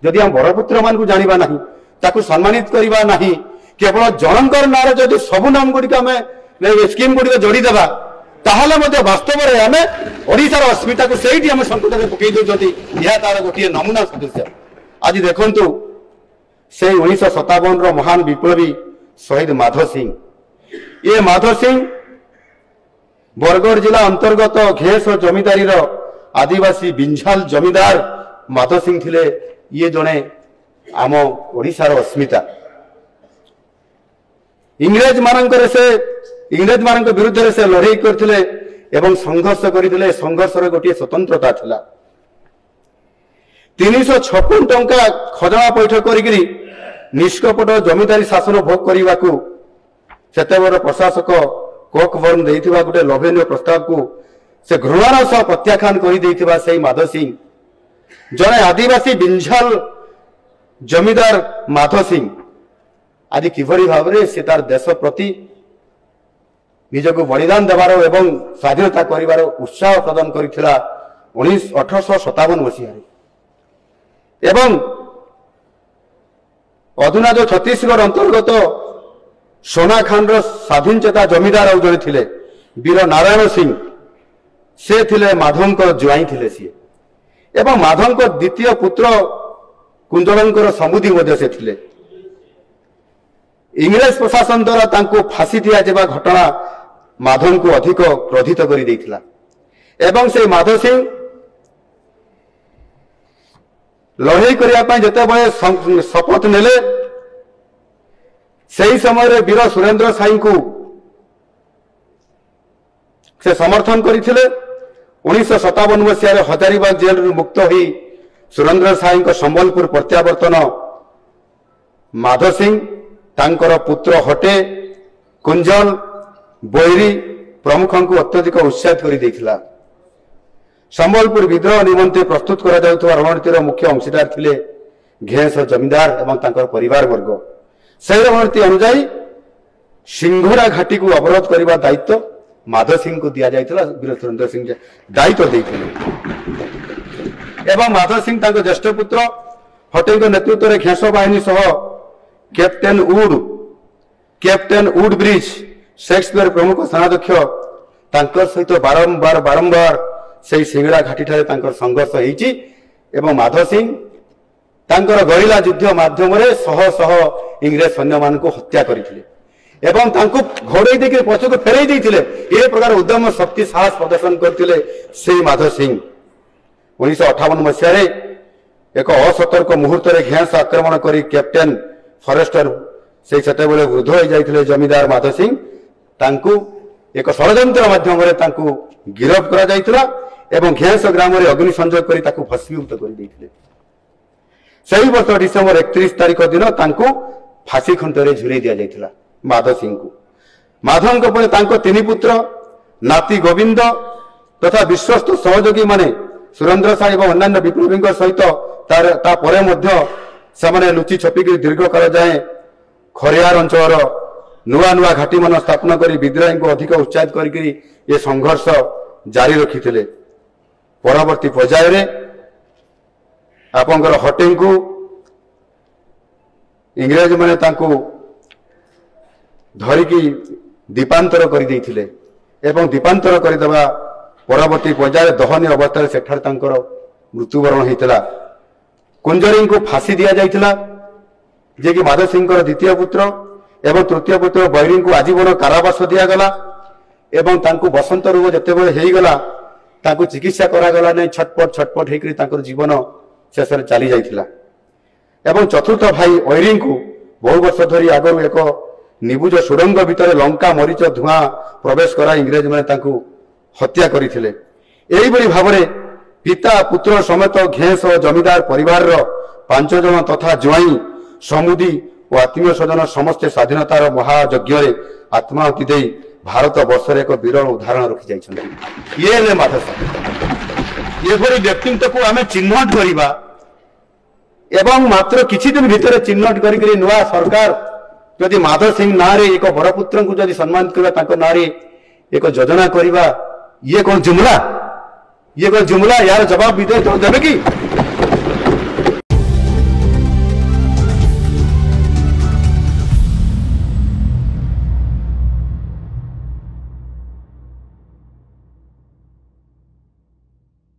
जदि हम बड़पुत्र मान जाना ना ताकू सम्मानित करवा ना केवल जनकर नारे जदि सब नाम गुड़िक आम स्कीम गुड़िक जोड़ीदेवा ताहले वास्तव में आम ओडिशार अस्मिता को सही आम संकट में पकई दौरान यह तार गोटे नमूना सदृश। आज देखु से 1957 महान विप्लवी शहीद माधव सिंह ये माधव सिंह बरगढ़ जिला अंतर्गत घेस जमीदारी आदिवासी बिंझाल जमीदार माधव सिंह थिले ये जड़े आम ओडिशार अस्मिता। इंग्रेज मान विरुद्ध से लड़ाई करथिले एवं संघर्ष करथिले। संघर्षर गोटे स्वतंत्रता थिला। 356 टंका खजना पैठ करी निष्कपट जमीदारी शासन भोग करने को सेतेबर प्रशासक कोकबर्न देइथिबा गोटे लोभनीय प्रस्ताव को से घृणार सह प्रत्याख्यान कर से माधव सिंह जड़े आदिवासी बिंझाल जमीदार माधव सिंह आज किभली भाव में से तार देश प्रति निजक बलिदान देवार एवं स्वाधीनता करिवार उत्साह प्रदान करिथिला 1857 मसीह एवं अधुना जो छत्तीसगढ़ अंतर्गत सोनाखान स्वाधीन चेता जमीदार आउ जड़े थिले वीर नारायण सिंह से थिले माधव जुआई थिले सी एवं माधव द्वितीय पुत्र कुंजलंकर समुदी मध्य से थिले। इंग्रेज प्रशासन द्वारा तांको फांसी दिया जावा घटना माधव को अधिक क्रोधित कर देइथिला एवं से माधव सिंह लड़ाई करने जिते शपथ नेले से समय वीर सुरेंद्र साई को से समर्थन करते 1957 मसीह हजारीबाग जेल मुक्त हो सुरेंद्र साई संबलपुर प्रत्यावर्तन माधव सिंह तांकर पुत्र हटे कुंजल बैरी प्रमुख को अत्यधिक उत्साहित कर देइथिला। संबलपुर विद्रोह निमंते प्रस्तुत करा जाउथवा रणनीतिर मुख्य अंशीदार थिले घेस जमीदार एवं तांकर परिवार वर्ग। से रणनीति अनुसार सिंघोरा घाटी को अवरोध करने दायित्व माधव सिंह को दिया जाइथिला। वीर सुरेंद्र सिंह दायित्व देइथिले एवं माधव सिंह तांकर ज्येष्ठ पुत्र हटे नेतृत्व में घेस बाहिनी सह कैप्टेन वुड ब्रिज शेक्सपियर प्रमुख सेनाध्यक्ष तांकर सहित बारंबार से सिंगड़ा घाटी ठारे तांकर संघर्ष होईची एवं माधव सिंह तांकर गरिला युद्ध माध्यम शह शह इंग्रेज सैन्य मान को हत्या करथिले एवं तांको घोड़े देके पछको फेरई देथिले। ए प्रकार उद्यम शक्ति साहस प्रदर्शन करथिले से माधव सिंह। 1958 मसीह एक असतर्क मुहूर्त घेस आक्रमण करी कैप्टेन फॉरेस्टर से सेतेबेले वृद्ध हो जाइथिले जमीदार माधव सिंह तांको एक षड्यंत्र माध्यम तांको गिरफ करा जाइथिला एवं घेस ग्राम में अग्नि संयोग कर भस्मीभूत कर देइथिले। सही वर्ष डिसेम्बर 31 तारिख दिन तांको फांसी खुंटरे झुलाई दिया जाइथिला माधव सिंह को। माधव पर तांको तीन पुत्र नाती गोविंद तथा विश्वस्त सहयोगी माने सुरेंद्र साई और अन्य विप्लवी सहित से लुचि छपिक दीर्घ काल जाए खरियार अंचल नुआ नुआ घाटी मान स्थापना कर विद्रोही को अधिक उत्साहित कर संघर्ष जारी रखी। परवर्ती पर्यायर आपंकर हटें को इंग्रेज मैंने धरिकी दीपांतर कर देइथिले एवं दीपांतर करदेवा परवर्ती पर्यायर दहनी अवस्था सेठार मृत्युवरण होता। कुंजरी को फांसी दि जाइथिला जे कि माधव सिंह द्वितीय पुत्र एवं तृतीय पुत्र बैरी को आजीवन कारावास दिगला एवं तांको बसंत रोग जिते होगला तांको चिकित्सा करागला नहीं छटपट होकर जीवन शेष में चली जाइथिला। एवं चतुर्थ भाई ऐरी को बहु वर्ष धरी आगु एक निबुज सुरंग भितर लंका मरीच धुआं प्रवेश करा इंग्रेज मैंने हत्या करथिले। एही बड़ी भाव में पिता पुत्र समेत घेस जमीदार परिवार 5 जन तथा जुआई समुदी और आत्मीय स्वजन समस्ते स्वाधीनतार महायज्ञ आत्माहुति दे भारत वर्ष एक विरल उदाहरण रखी जाइछन्ति। ये ले माधव सिंह ये व्यक्तित्व को आम चिन्हट करवा एवं मात्र किछि दिन भितर चिन्हट करी नुआ सरकार जदि माधव सिंह ना रे एक बड़ पुत्र को जदि सम्मानित करबा ना रे एक योजना करवा ये कौन जुमला यार जवाब विदेश देवे कि